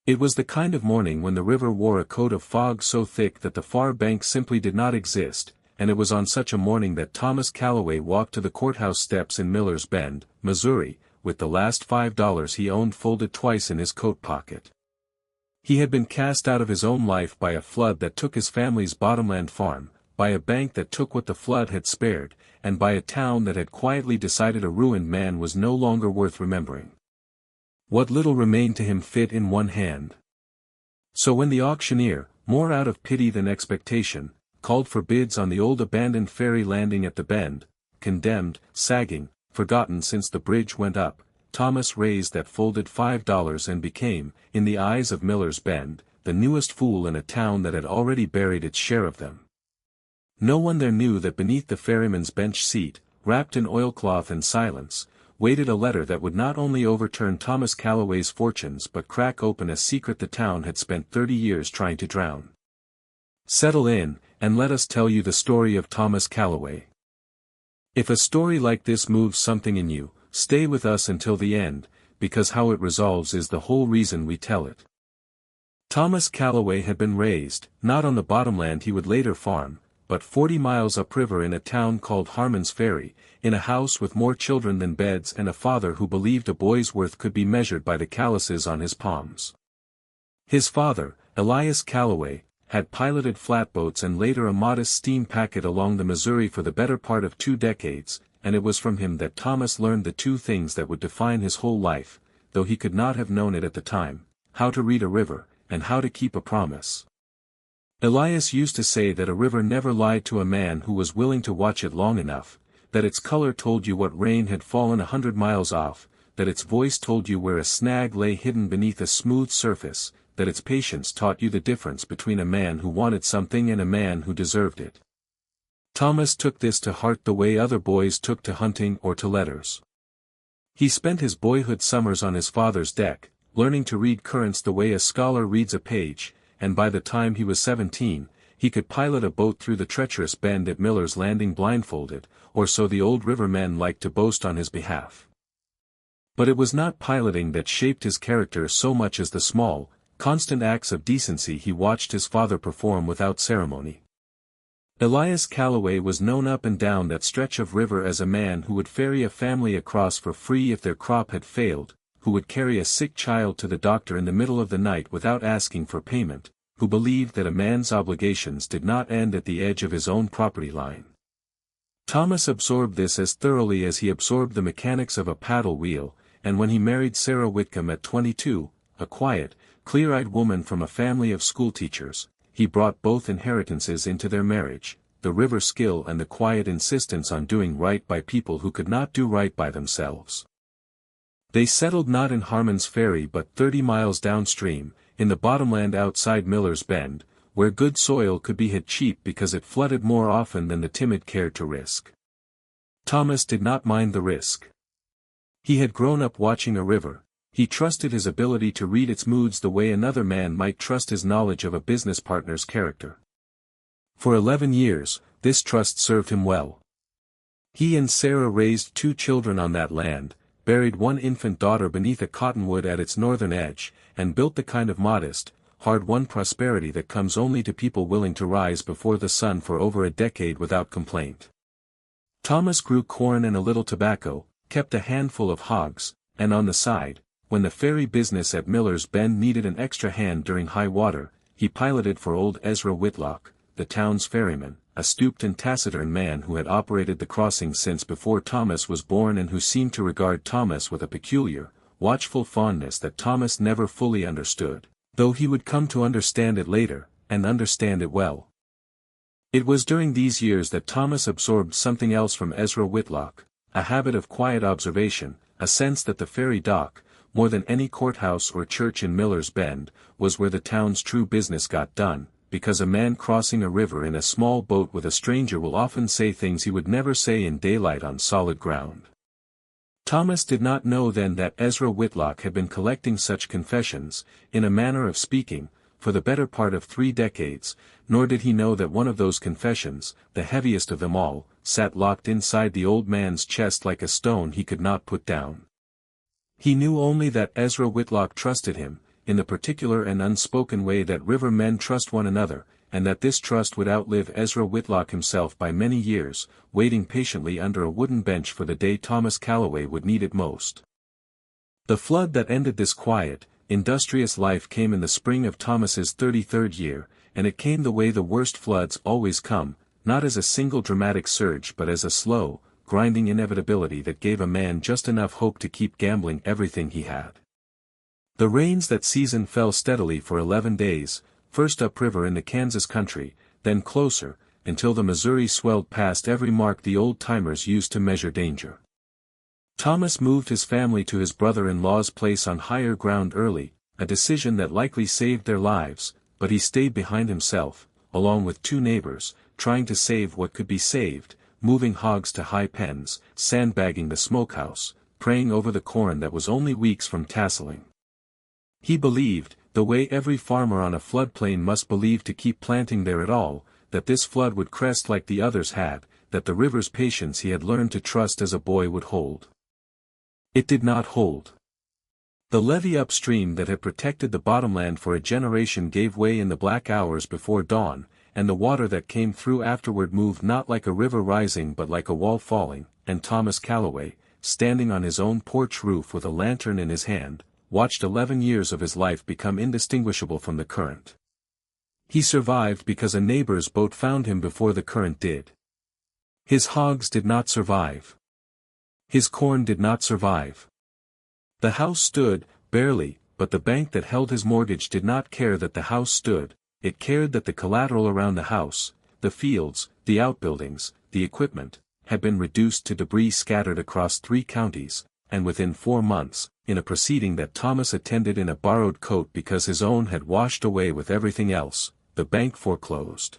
It was the kind of morning when the river wore a coat of fog so thick that the far bank simply did not exist, and it was on such a morning that Thomas Calloway walked to the courthouse steps in Miller's Bend, Missouri, with the last $5 he owned folded twice in his coat pocket. He had been cast out of his own life by a flood that took his family's bottomland farm, by a bank that took what the flood had spared, and by a town that had quietly decided a ruined man was no longer worth remembering. What little remained to him fit in one hand. So when the auctioneer, more out of pity than expectation, called for bids on the old abandoned ferry landing at the bend, condemned, sagging, forgotten since the bridge went up, Thomas raised that folded $5 and became, in the eyes of Miller's Bend, the newest fool in a town that had already buried its share of them. No one there knew that beneath the ferryman's bench seat, wrapped in oilcloth and silence, waited a letter that would not only overturn Thomas Calloway's fortunes but crack open a secret the town had spent 30 years trying to drown. Settle in, and let us tell you the story of Thomas Calloway. If a story like this moves something in you, stay with us until the end, because how it resolves is the whole reason we tell it. Thomas Calloway had been raised, not on the bottomland he would later farm, but 40 miles upriver in a town called Harmon's Ferry, in a house with more children than beds and a father who believed a boy's worth could be measured by the calluses on his palms. His father, Elias Calloway, had piloted flatboats and later a modest steam packet along the Missouri for the better part of 2 decades, and it was from him that Thomas learned the 2 things that would define his whole life, though he could not have known it at the time: how to read a river, and how to keep a promise. Elias used to say that a river never lied to a man who was willing to watch it long enough, that its color told you what rain had fallen 100 miles off, that its voice told you where a snag lay hidden beneath a smooth surface, that its patience taught you the difference between a man who wanted something and a man who deserved it. Thomas took this to heart the way other boys took to hunting or to letters. He spent his boyhood summers on his father's deck, learning to read currents the way a scholar reads a page, and by the time he was 17, he could pilot a boat through the treacherous bend at Miller's Landing blindfolded, or so the old rivermen liked to boast on his behalf. But it was not piloting that shaped his character so much as the small, constant acts of decency he watched his father perform without ceremony. Elias Calloway was known up and down that stretch of river as a man who would ferry a family across for free if their crop had failed, who would carry a sick child to the doctor in the middle of the night without asking for payment, who believed that a man's obligations did not end at the edge of his own property line. Thomas absorbed this as thoroughly as he absorbed the mechanics of a paddle wheel, and when he married Sarah Whitcomb at 22, a quiet, clear-eyed woman from a family of schoolteachers, he brought both inheritances into their marriage, the river skill and the quiet insistence on doing right by people who could not do right by themselves. They settled not in Harmon's Ferry but 30 miles downstream, in the bottomland outside Miller's Bend, where good soil could be had cheap because it flooded more often than the timid cared to risk. Thomas did not mind the risk. He had grown up watching a river. He trusted his ability to read its moods the way another man might trust his knowledge of a business partner's character. For 11 years, this trust served him well. He and Sarah raised 2 children on that land, buried one infant daughter beneath a cottonwood at its northern edge, and built the kind of modest, hard-won prosperity that comes only to people willing to rise before the sun for over a decade without complaint. Thomas grew corn and a little tobacco, kept a handful of hogs, and on the side, when the ferry business at Miller's Bend needed an extra hand during high water, he piloted for old Ezra Whitlock, the town's ferryman, a stooped and taciturn man who had operated the crossing since before Thomas was born and who seemed to regard Thomas with a peculiar, watchful fondness that Thomas never fully understood, though he would come to understand it later, and understand it well. It was during these years that Thomas absorbed something else from Ezra Whitlock, a habit of quiet observation, a sense that the ferry dock, more than any courthouse or church in Miller's Bend, was where the town's true business got done, because a man crossing a river in a small boat with a stranger will often say things he would never say in daylight on solid ground. Thomas did not know then that Ezra Whitlock had been collecting such confessions, in a manner of speaking, for the better part of 3 decades, nor did he know that one of those confessions, the heaviest of them all, sat locked inside the old man's chest like a stone he could not put down. He knew only that Ezra Whitlock trusted him, in the particular and unspoken way that river men trust one another, and that this trust would outlive Ezra Whitlock himself by many years, waiting patiently under a wooden bench for the day Thomas Calloway would need it most. The flood that ended this quiet, industrious life came in the spring of Thomas's 33rd year, and it came the way the worst floods always come, not as a single dramatic surge but as a slow, grinding inevitability that gave a man just enough hope to keep gambling everything he had. The rains that season fell steadily for 11 days, first upriver in the Kansas country, then closer, until the Missouri swelled past every mark the old-timers used to measure danger. Thomas moved his family to his brother-in-law's place on higher ground early, a decision that likely saved their lives, but he stayed behind himself, along with 2 neighbors, trying to save what could be saved, moving hogs to high pens, sandbagging the smokehouse, praying over the corn that was only weeks from tasseling. He believed, the way every farmer on a floodplain must believe to keep planting there at all, that this flood would crest like the others had, that the river's patience he had learned to trust as a boy would hold. It did not hold. The levee upstream that had protected the bottomland for a generation gave way in the black hours before dawn, and the water that came through afterward moved not like a river rising but like a wall falling, and Thomas Calloway, standing on his own porch roof with a lantern in his hand, watched 11 years of his life become indistinguishable from the current. He survived because a neighbor's boat found him before the current did. His hogs did not survive. His corn did not survive. The house stood, barely, but the bank that held his mortgage did not care that the house stood, it cared that the collateral around the house, the fields, the outbuildings, the equipment, had been reduced to debris scattered across 3 counties, and within 4 months, in a proceeding that Thomas attended in a borrowed coat because his own had washed away with everything else, the bank foreclosed.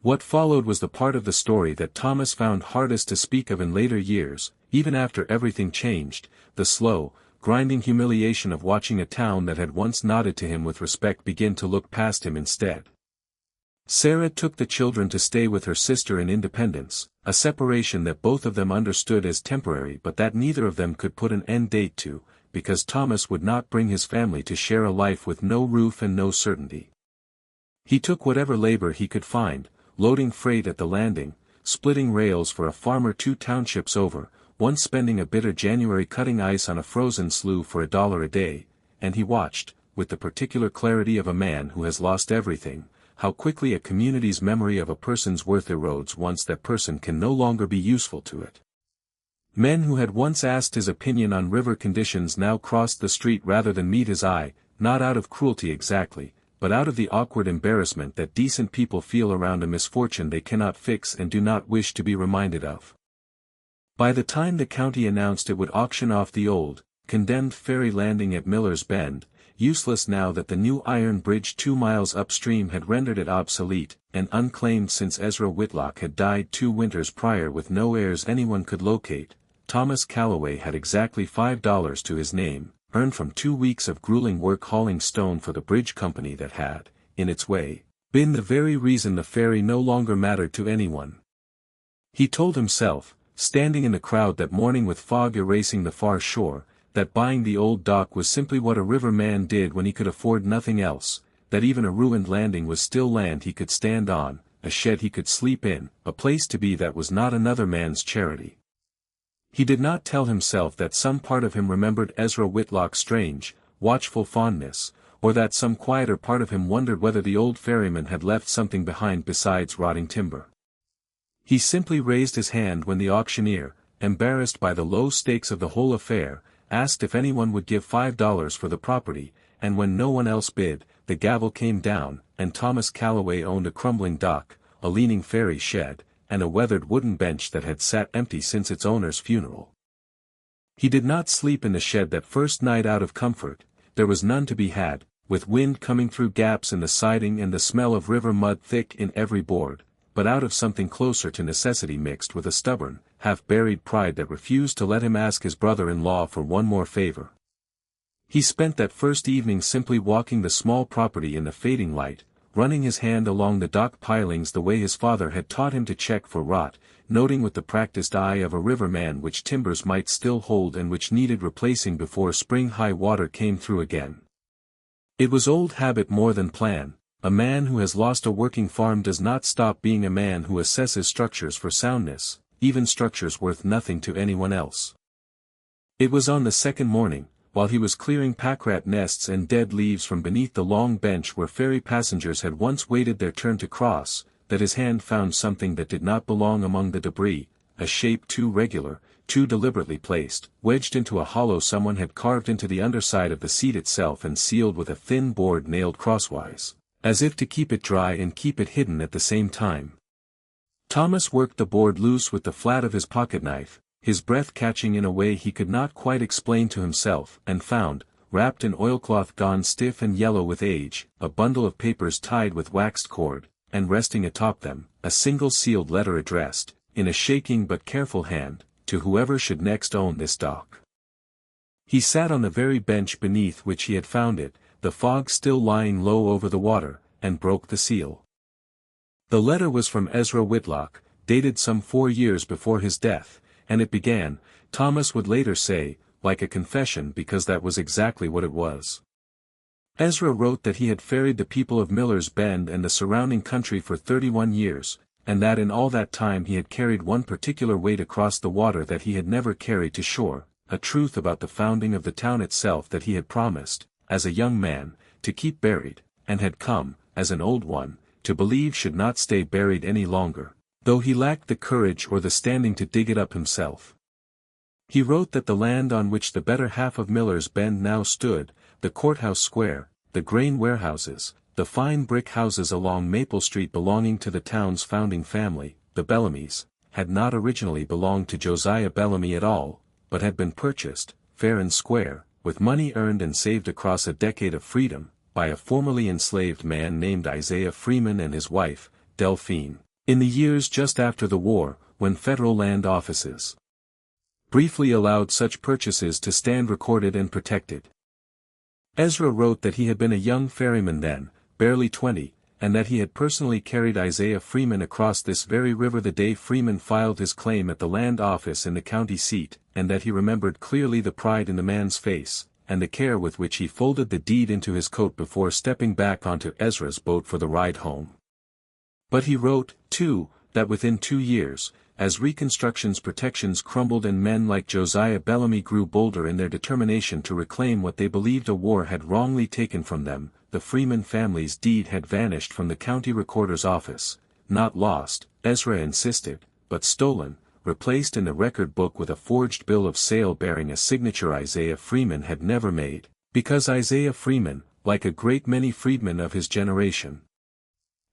What followed was the part of the story that Thomas found hardest to speak of in later years, even after everything changed, the slow, grinding humiliation of watching a town that had once nodded to him with respect begin to look past him instead. Sarah took the children to stay with her sister in Independence, a separation that both of them understood as temporary but that neither of them could put an end date to, because Thomas would not bring his family to share a life with no roof and no certainty. He took whatever labor he could find, loading freight at the landing, splitting rails for a farmer 2 townships over, once spending a bitter January cutting ice on a frozen slough for $1 a day, and he watched, with the particular clarity of a man who has lost everything, how quickly a community's memory of a person's worth erodes once that person can no longer be useful to it. Men who had once asked his opinion on river conditions now crossed the street rather than meet his eye, not out of cruelty exactly, but out of the awkward embarrassment that decent people feel around a misfortune they cannot fix and do not wish to be reminded of. By the time the county announced it would auction off the old, condemned ferry landing at Miller's Bend, useless now that the new iron bridge 2 miles upstream had rendered it obsolete, and unclaimed since Ezra Whitlock had died 2 winters prior with no heirs anyone could locate, Thomas Calloway had exactly $5 to his name, earned from 2 weeks of grueling work hauling stone for the bridge company that had, in its way, been the very reason the ferry no longer mattered to anyone. He told himself, standing in the crowd that morning with fog erasing the far shore, that buying the old dock was simply what a river man did when he could afford nothing else, that even a ruined landing was still land he could stand on, a shed he could sleep in, a place to be that was not another man's charity. He did not tell himself that some part of him remembered Ezra Whitlock's strange, watchful fondness, or that some quieter part of him wondered whether the old ferryman had left something behind besides rotting timber. He simply raised his hand when the auctioneer, embarrassed by the low stakes of the whole affair, asked if anyone would give $5 for the property, and when no one else bid, the gavel came down, and Thomas Calloway owned a crumbling dock, a leaning ferry shed, and a weathered wooden bench that had sat empty since its owner's funeral. He did not sleep in the shed that first night out of comfort, there was none to be had, with wind coming through gaps in the siding and the smell of river mud thick in every board, but out of something closer to necessity mixed with a stubborn, half-buried pride that refused to let him ask his brother-in-law for one more favor. He spent that first evening simply walking the small property in the fading light, running his hand along the dock pilings the way his father had taught him to check for rot, noting with the practiced eye of a riverman which timbers might still hold and which needed replacing before spring high water came through again. It was old habit more than plan. A man who has lost a working farm does not stop being a man who assesses structures for soundness, even structures worth nothing to anyone else. It was on the second morning, while he was clearing packrat nests and dead leaves from beneath the long bench where ferry passengers had once waited their turn to cross, that his hand found something that did not belong among the debris, a shape too regular, too deliberately placed, wedged into a hollow someone had carved into the underside of the seat itself and sealed with a thin board nailed crosswise, as if to keep it dry and keep it hidden at the same time. Thomas worked the board loose with the flat of his pocketknife, his breath catching in a way he could not quite explain to himself, and found, wrapped in oilcloth gone stiff and yellow with age, a bundle of papers tied with waxed cord, and resting atop them, a single sealed letter addressed, in a shaking but careful hand, to whoever should next own this dock. He sat on the very bench beneath which he had found it, the fog still lying low over the water, and broke the seal. The letter was from Ezra Whitlock, dated some 4 years before his death, and it began, Thomas would later say, like a confession because that was exactly what it was. Ezra wrote that he had ferried the people of Miller's Bend and the surrounding country for 31 years, and that in all that time he had carried one particular weight across the water that he had never carried to shore, a truth about the founding of the town itself that he had promised, as a young man, to keep buried, and had come, as an old one, to believe should not stay buried any longer, though he lacked the courage or the standing to dig it up himself. He wrote that the land on which the better half of Miller's Bend now stood, the courthouse square, the grain warehouses, the fine brick houses along Maple Street belonging to the town's founding family, the Bellamys, had not originally belonged to Josiah Bellamy at all, but had been purchased, fair and square, with money earned and saved across a decade of freedom, by a formerly enslaved man named Isaiah Freeman and his wife, Delphine, in the years just after the war, when federal land offices briefly allowed such purchases to stand recorded and protected. Ezra wrote that he had been a young ferryman then, barely 20, and that he had personally carried Isaiah Freeman across this very river the day Freeman filed his claim at the land office in the county seat, and that he remembered clearly the pride in the man's face, and the care with which he folded the deed into his coat before stepping back onto Ezra's boat for the ride home. But he wrote, too, that within 2 years, as Reconstruction's protections crumbled and men like Josiah Bellamy grew bolder in their determination to reclaim what they believed a war had wrongly taken from them, the Freeman family's deed had vanished from the county recorder's office, not lost, Ezra insisted, but stolen, replaced in the record book with a forged bill of sale bearing a signature Isaiah Freeman had never made, because Isaiah Freeman, like a great many freedmen of his generation,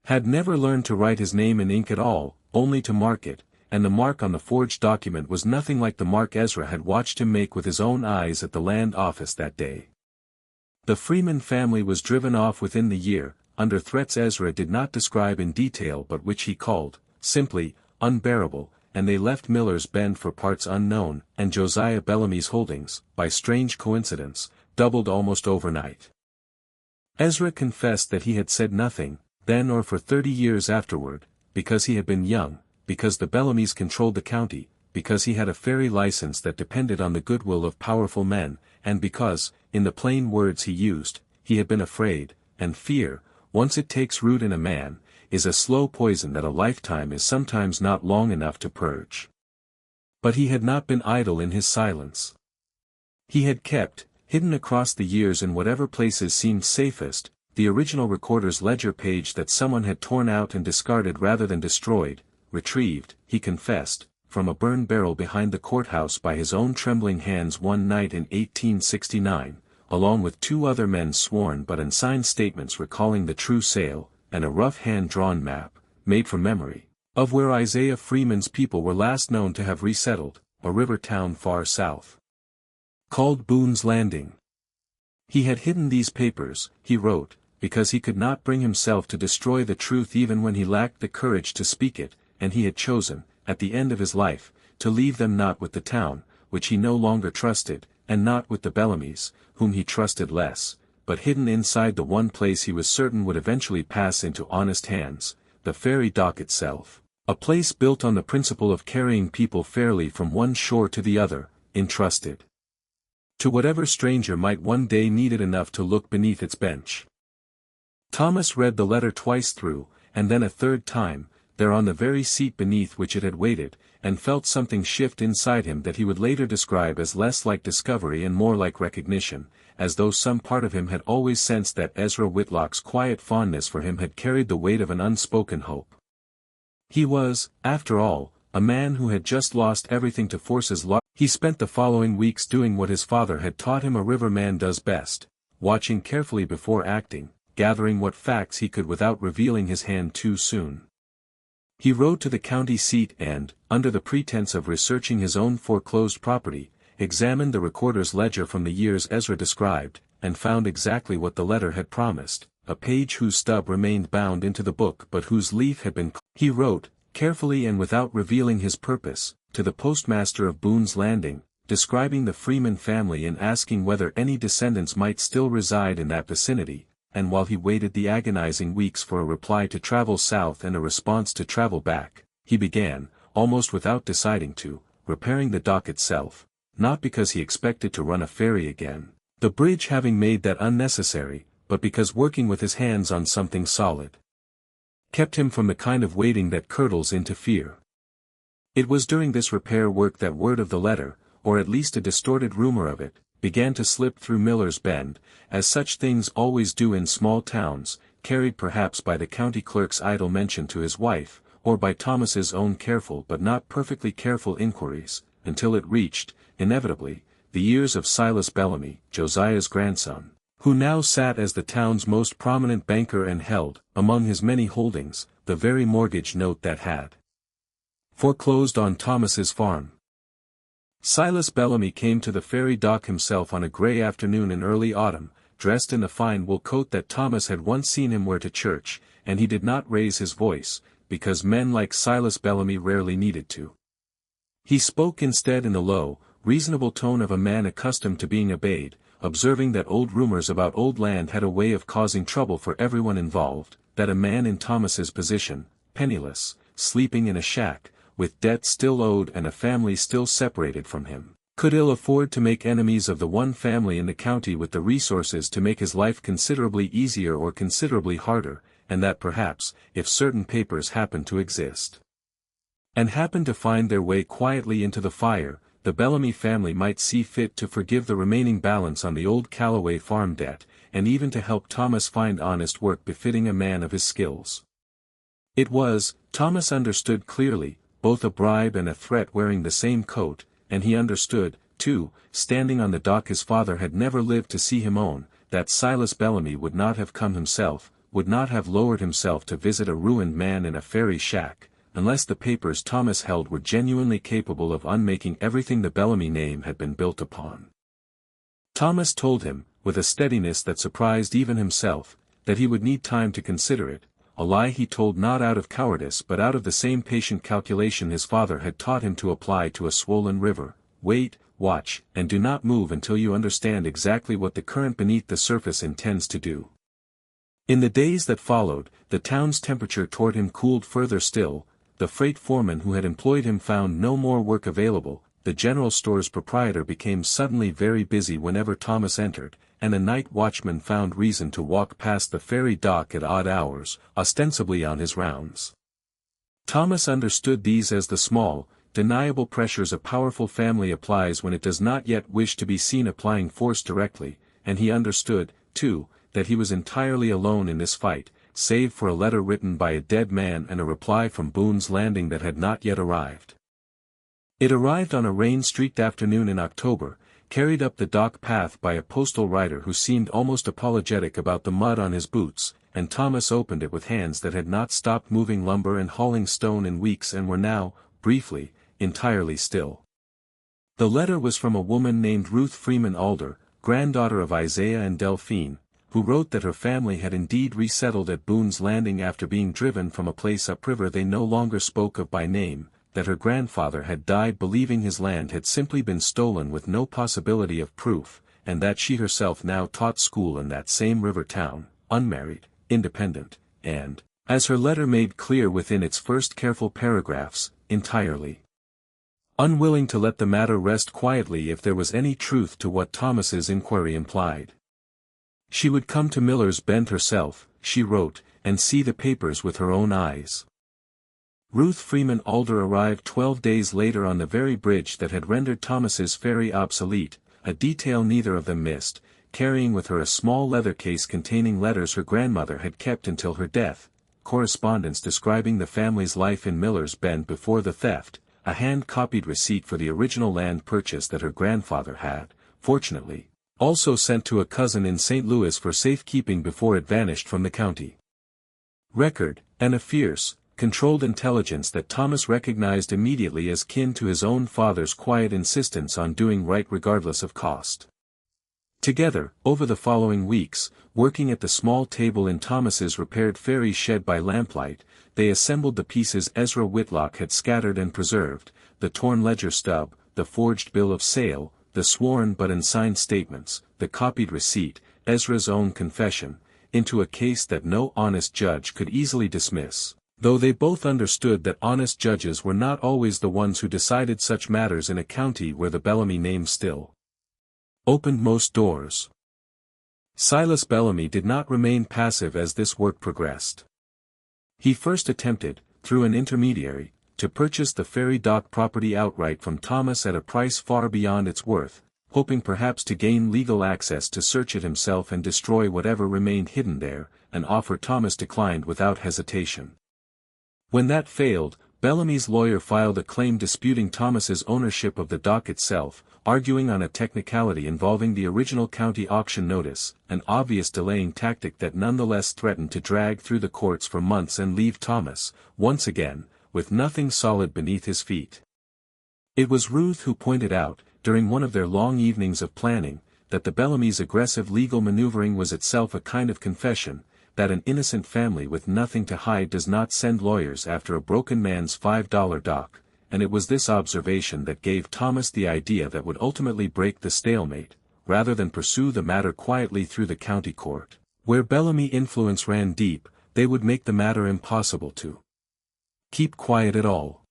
had never learned to write his name in ink at all, only to mark it, and the mark on the forged document was nothing like the mark Ezra had watched him make with his own eyes at the land office that day. The Freeman family was driven off within the year, under threats Ezra did not describe in detail but which he called, simply, unbearable, and they left Miller's Bend for parts unknown, and Josiah Bellamy's holdings, by strange coincidence, doubled almost overnight. Ezra confessed that he had said nothing, then or for 30 years afterward, because he had been young, because the Bellamys controlled the county, because he had a ferry license that depended on the goodwill of powerful men, and because, in the plain words he used, he had been afraid, and fear, once it takes root in a man, is a slow poison that a lifetime is sometimes not long enough to purge. But he had not been idle in his silence. He had kept, hidden across the years in whatever places seemed safest, the original recorder's ledger page that someone had torn out and discarded rather than destroyed, retrieved, he confessed, from a burned barrel behind the courthouse by his own trembling hands one night in 1869, along with 2 other men's sworn but unsigned statements recalling the true sale, and a rough hand-drawn map, made from memory, of where Isaiah Freeman's people were last known to have resettled, a river town far south, called Boone's Landing. He had hidden these papers, he wrote, because he could not bring himself to destroy the truth even when he lacked the courage to speak it, and he had chosen, at the end of his life, to leave them not with the town, which he no longer trusted, and not with the Bellamys, whom he trusted less, but hidden inside the one place he was certain would eventually pass into honest hands, the ferry dock itself, a place built on the principle of carrying people fairly from one shore to the other, entrusted to whatever stranger might one day need it enough to look beneath its bench. Thomas read the letter twice through, and then a third time, there on the very seat beneath which it had waited, and felt something shift inside him that he would later describe as less like discovery and more like recognition, as though some part of him had always sensed that Ezra Whitlock's quiet fondness for him had carried the weight of an unspoken hope. He was, after all, a man who had just lost everything to forces lost. He spent the following weeks doing what his father had taught him a riverman does best, watching carefully before acting, gathering what facts he could without revealing his hand too soon. He rode to the county seat and, under the pretense of researching his own foreclosed property, examined the recorder's ledger from the years Ezra described, and found exactly what the letter had promised, a page whose stub remained bound into the book but whose leaf had been. He wrote, carefully and without revealing his purpose, to the postmaster of Boone's Landing, describing the Freeman family and asking whether any descendants might still reside in that vicinity, and while he waited the agonizing weeks for a reply to travel south and a response to travel back, he began, almost without deciding to, repairing the dock itself, not because he expected to run a ferry again, the bridge having made that unnecessary, but because working with his hands on something solid kept him from the kind of waiting that curdles into fear. It was during this repair work that word of the letter, or at least a distorted rumor of it, began to slip through Miller's Bend, as such things always do in small towns, carried perhaps by the county clerk's idle mention to his wife, or by Thomas's own careful but not perfectly careful inquiries, until it reached, inevitably, the ears of Silas Bellamy, Josiah's grandson, who now sat as the town's most prominent banker and held, among his many holdings, the very mortgage note that had foreclosed on Thomas's farm. Silas Bellamy came to the ferry dock himself on a gray afternoon in early autumn, dressed in the fine wool coat that Thomas had once seen him wear to church, and he did not raise his voice, because men like Silas Bellamy rarely needed to. He spoke instead in the low, reasonable tone of a man accustomed to being obeyed, observing that old rumors about old land had a way of causing trouble for everyone involved, that a man in Thomas's position, penniless, sleeping in a shack, with debt still owed and a family still separated from him, could ill afford to make enemies of the one family in the county with the resources to make his life considerably easier or considerably harder, and that perhaps, if certain papers happened to exist, and happened to find their way quietly into the fire, the Bellamy family might see fit to forgive the remaining balance on the old Calloway farm debt, and even to help Thomas find honest work befitting a man of his skills. It was, Thomas understood clearly, both a bribe and a threat wearing the same coat, and he understood, too, standing on the dock his father had never lived to see him own, that Silas Bellamy would not have come himself, would not have lowered himself to visit a ruined man in a ferry shack, unless the papers Thomas held were genuinely capable of unmaking everything the Bellamy name had been built upon. Thomas told him, with a steadiness that surprised even himself, that he would need time to consider it, a lie he told not out of cowardice but out of the same patient calculation his father had taught him to apply to a swollen river. Wait, watch, and do not move until you understand exactly what the current beneath the surface intends to do. In the days that followed, the town's temperature toward him cooled further still. The freight foreman who had employed him found no more work available, the general store's proprietor became suddenly very busy whenever Thomas entered, and a night watchman found reason to walk past the ferry dock at odd hours, ostensibly on his rounds. Thomas understood these as the small, deniable pressures a powerful family applies when it does not yet wish to be seen applying force directly, and he understood, too, that he was entirely alone in this fight, save for a letter written by a dead man and a reply from Boone's Landing that had not yet arrived. It arrived on a rain-streaked afternoon in October, carried up the dock path by a postal rider who seemed almost apologetic about the mud on his boots, and Thomas opened it with hands that had not stopped moving lumber and hauling stone in weeks and were now, briefly, entirely still. The letter was from a woman named Ruth Freeman Alder, granddaughter of Isaiah and Delphine, who wrote that her family had indeed resettled at Boone's Landing after being driven from a place upriver they no longer spoke of by name, that her grandfather had died believing his land had simply been stolen with no possibility of proof, and that she herself now taught school in that same river town, unmarried, independent, and, as her letter made clear within its first careful paragraphs, entirely unwilling to let the matter rest quietly if there was any truth to what Thomas's inquiry implied. She would come to Miller's Bend herself, she wrote, and see the papers with her own eyes. Ruth Freeman Alder arrived 12 days later on the very bridge that had rendered Thomas's ferry obsolete, a detail neither of them missed, carrying with her a small leather case containing letters her grandmother had kept until her death, correspondence describing the family's life in Miller's Bend before the theft, a hand-copied receipt for the original land purchase that her grandfather had, fortunately, also sent to a cousin in St. Louis for safekeeping before it vanished from the county record, and a fierce, controlled intelligence that Thomas recognized immediately as kin to his own father's quiet insistence on doing right regardless of cost. Together, over the following weeks, working at the small table in Thomas's repaired ferry shed by lamplight, they assembled the pieces Ezra Whitlock had scattered and preserved, the torn ledger stub, the forged bill of sale, the sworn but unsigned statements, the copied receipt, Ezra's own confession, into a case that no honest judge could easily dismiss, though they both understood that honest judges were not always the ones who decided such matters in a county where the Bellamy name still opened most doors. Silas Bellamy did not remain passive as this work progressed. He first attempted, through an intermediary, to purchase the ferry dock property outright from Thomas at a price far beyond its worth, hoping perhaps to gain legal access to search it himself and destroy whatever remained hidden there, an offer Thomas declined without hesitation. When that failed, Bellamy's lawyer filed a claim disputing Thomas's ownership of the dock itself, arguing on a technicality involving the original county auction notice, an obvious delaying tactic that nonetheless threatened to drag through the courts for months and leave Thomas, once again, with nothing solid beneath his feet. It was Ruth who pointed out, during one of their long evenings of planning, that the Bellamy's aggressive legal maneuvering was itself a kind of confession, that an innocent family with nothing to hide does not send lawyers after a broken man's $5 dock, and it was this observation that gave Thomas the idea that would ultimately break the stalemate, rather than pursue the matter quietly through the county court, where Bellamy influence ran deep. They would make the matter impossible to keep quiet at all.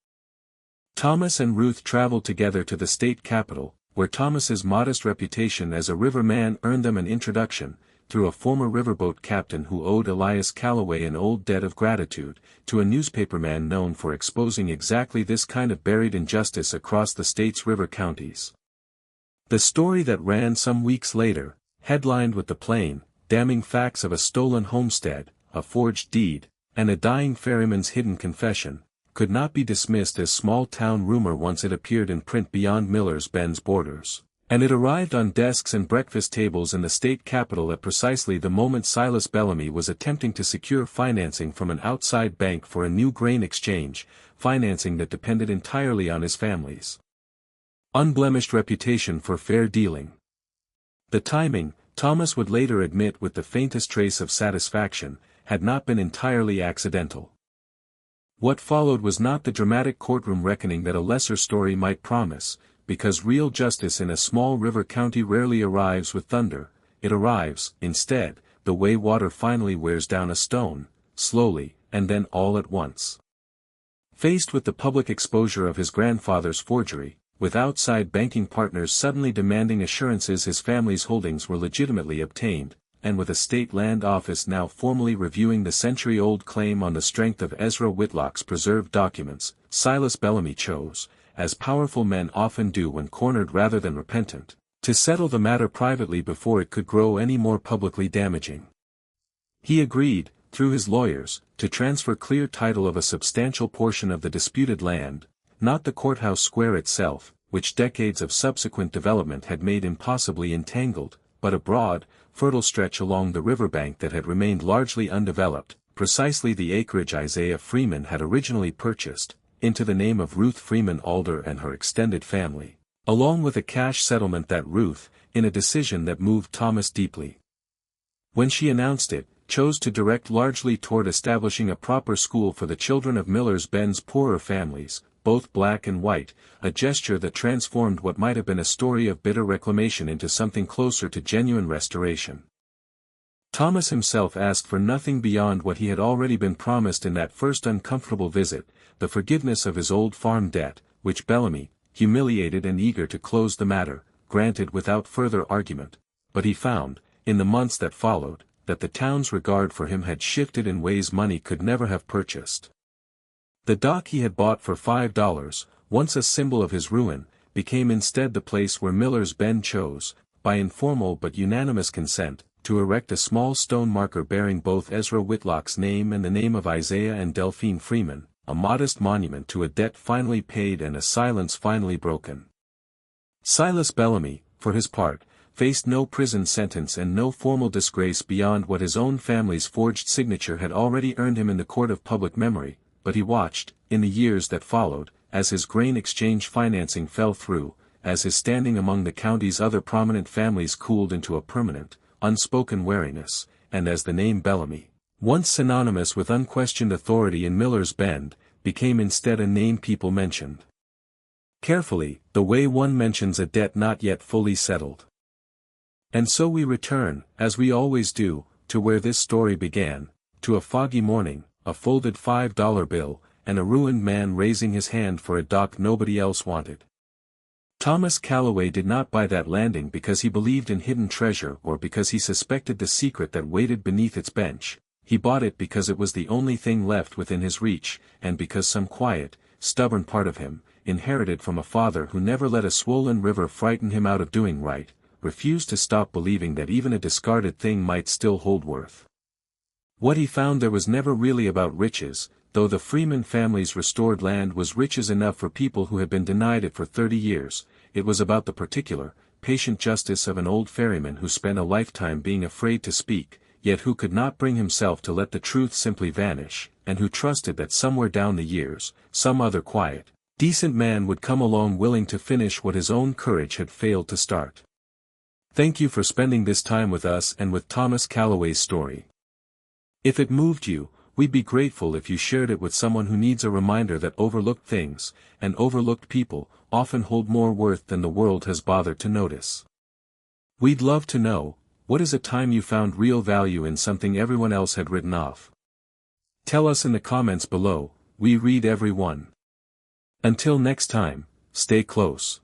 Thomas and Ruth traveled together to the state capital, where Thomas's modest reputation as a riverman earned them an introduction, through a former riverboat captain who owed Elias Calloway an old debt of gratitude, to a newspaperman known for exposing exactly this kind of buried injustice across the state's river counties. The story that ran some weeks later, headlined with the plain, damning facts of a stolen homestead, a forged deed, and a dying ferryman's hidden confession, could not be dismissed as small-town rumor once it appeared in print beyond Miller's Bend's borders. And it arrived on desks and breakfast tables in the state capitol at precisely the moment Silas Bellamy was attempting to secure financing from an outside bank for a new grain exchange, financing that depended entirely on his family's unblemished reputation for fair dealing. The timing, Thomas would later admit with the faintest trace of satisfaction, had not been entirely accidental. What followed was not the dramatic courtroom reckoning that a lesser story might promise, because real justice in a small river county rarely arrives with thunder. It arrives, instead, the way water finally wears down a stone, slowly, and then all at once. Faced with the public exposure of his grandfather's forgery, with outside banking partners suddenly demanding assurances his family's holdings were legitimately obtained, and with a state land office now formally reviewing the century-old claim on the strength of Ezra Whitlock's preserved documents, Silas Bellamy chose, as powerful men often do when cornered rather than repentant, to settle the matter privately before it could grow any more publicly damaging. He agreed, through his lawyers, to transfer clear title of a substantial portion of the disputed land, not the courthouse square itself, which decades of subsequent development had made impossibly entangled, but a broad, fertile stretch along the riverbank that had remained largely undeveloped, precisely the acreage Isaiah Freeman had originally purchased, into the name of Ruth Freeman Alder and her extended family, along with a cash settlement that Ruth, in a decision that moved Thomas deeply, when she announced it, chose to direct largely toward establishing a proper school for the children of Miller's Bend's poorer families, both black and white, a gesture that transformed what might have been a story of bitter reclamation into something closer to genuine restoration. Thomas himself asked for nothing beyond what he had already been promised in that first uncomfortable visit, the forgiveness of his old farm debt, which Bellamy, humiliated and eager to close the matter, granted without further argument, but he found, in the months that followed, that the town's regard for him had shifted in ways money could never have purchased. The dock he had bought for $5, once a symbol of his ruin, became instead the place where Miller's Bend chose, by informal but unanimous consent, to erect a small stone marker bearing both Ezra Whitlock's name and the name of Isaiah and Delphine Freeman, a modest monument to a debt finally paid and a silence finally broken. Silas Bellamy, for his part, faced no prison sentence and no formal disgrace beyond what his own family's forged signature had already earned him in the court of public memory, but he watched, in the years that followed, as his grain exchange financing fell through, as his standing among the county's other prominent families cooled into a permanent, unspoken wariness, and as the name Bellamy, once synonymous with unquestioned authority in Miller's Bend, became instead a name people mentioned carefully, the way one mentions a debt not yet fully settled. And so we return, as we always do, to where this story began, to a foggy morning, a folded $5 bill, and a ruined man raising his hand for a dock nobody else wanted. Thomas Calloway did not buy that landing because he believed in hidden treasure or because he suspected the secret that waited beneath its bench. He bought it because it was the only thing left within his reach, and because some quiet, stubborn part of him, inherited from a father who never let a swollen river frighten him out of doing right, refused to stop believing that even a discarded thing might still hold worth. What he found there was never really about riches, though the Freeman family's restored land was riches enough for people who had been denied it for 30 years, it was about the particular, patient justice of an old ferryman who spent a lifetime being afraid to speak, yet who could not bring himself to let the truth simply vanish, and who trusted that somewhere down the years, some other quiet, decent man would come along willing to finish what his own courage had failed to start. Thank you for spending this time with us and with Thomas Calloway's story. If it moved you, we'd be grateful if you shared it with someone who needs a reminder that overlooked things, and overlooked people, often hold more worth than the world has bothered to notice. We'd love to know, what is a time you found real value in something everyone else had written off? Tell us in the comments below, we read every one. Until next time, stay close.